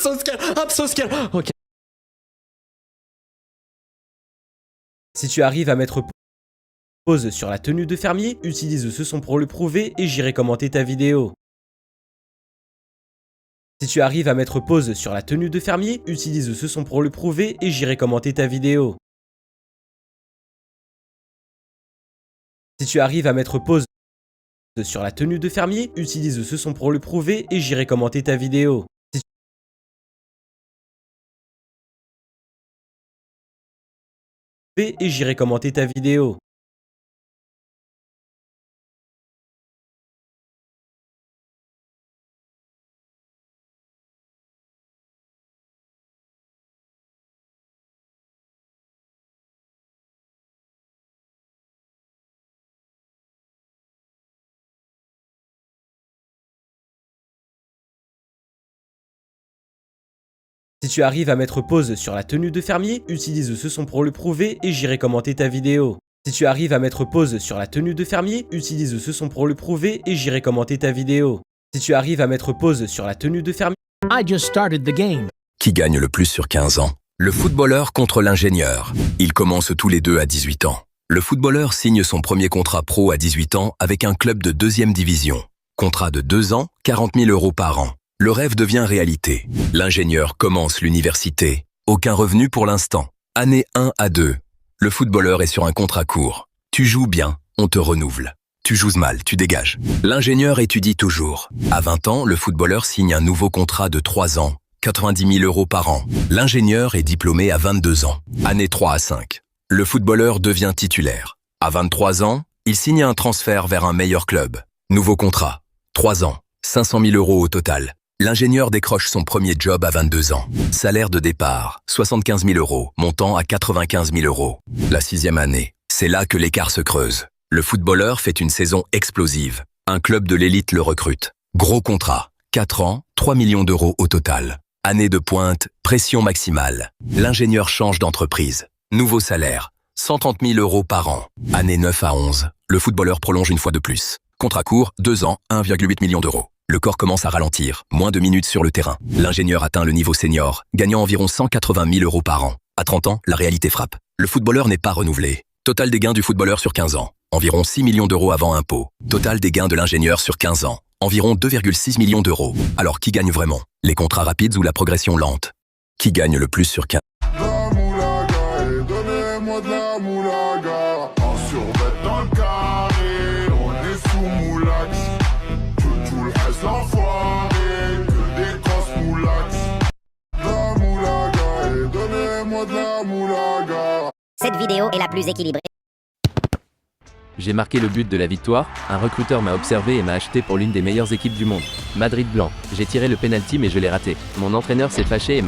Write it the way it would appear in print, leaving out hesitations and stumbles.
I'm so scared. Ok. Si tu arrives à mettre pause sur la tenue de fermier, utilise ce son pour le prouver et j'irai commenter ta vidéo. Si tu arrives à mettre pause sur la tenue de fermier, utilise ce son pour le prouver et j'irai commenter ta vidéo. Si tu arrives à mettre pause sur la tenue de fermier, utilise ce son pour le prouver et j'irai commenter ta vidéo. Et j'irai commenter ta vidéo. Si tu arrives à mettre pause sur la tenue de fermier, utilise ce son pour le prouver et j'irai commenter ta vidéo. Si tu arrives à mettre pause sur la tenue de fermier, utilise ce son pour le prouver et j'irai commenter ta vidéo. Si tu arrives à mettre pause sur la tenue de fermier, I just started the game. Qui gagne le plus sur 15 ans? Le footballeur contre l'ingénieur. Ils commencent tous les deux à 18 ans. Le footballeur signe son premier contrat pro à 18 ans avec un club de 2e division. Contrat de 2 ans, 40 000 € par an. Le rêve devient réalité. L'ingénieur commence l'université. Aucun revenu pour l'instant. Année 1 à 2. Le footballeur est sur un contrat court. Tu joues bien, on te renouvelle. Tu joues mal, tu dégages. L'ingénieur étudie toujours. À 20 ans, le footballeur signe un nouveau contrat de 3 ans, 90 000 € par an. L'ingénieur est diplômé à 22 ans. Année 3 à 5. Le footballeur devient titulaire. À 23 ans, il signe un transfert vers un meilleur club. Nouveau contrat. 3 ans, 500 000 € au total. L'ingénieur décroche son premier job à 22 ans. Salaire de départ, 75 000 €, montant à 95 000 €. La 6e année, c'est là que l'écart se creuse. Le footballeur fait une saison explosive. Un club de l'élite le recrute. Gros contrat, 4 ans, 3 millions € au total. Année de pointe, pression maximale. L'ingénieur change d'entreprise. Nouveau salaire, 130 000 € par an. Année 9 à 11, le footballeur prolonge une fois de plus. Contrat court, 2 ans, 1,8 million €. Le corps commence à ralentir, moins de minutes sur le terrain. L'ingénieur atteint le niveau senior, gagnant environ 180 000 € par an. À 30 ans, la réalité frappe. Le footballeur n'est pas renouvelé. Total des gains du footballeur sur 15 ans, environ 6 millions € avant impôt. Total des gains de l'ingénieur sur 15 ans, environ 2,6 millions €. Alors qui gagne vraiment? Les contrats rapides ou la progression lente? Qui gagne le plus sur 15 ans? Cette vidéo est la plus équilibrée. J'ai marqué le but de la victoire, un recruteur m'a observé et m'a acheté pour l'une des meilleures équipes du monde. Madrid blanc. J'ai tiré le penalty mais je l'ai raté. Mon entraîneur s'est fâché et m'a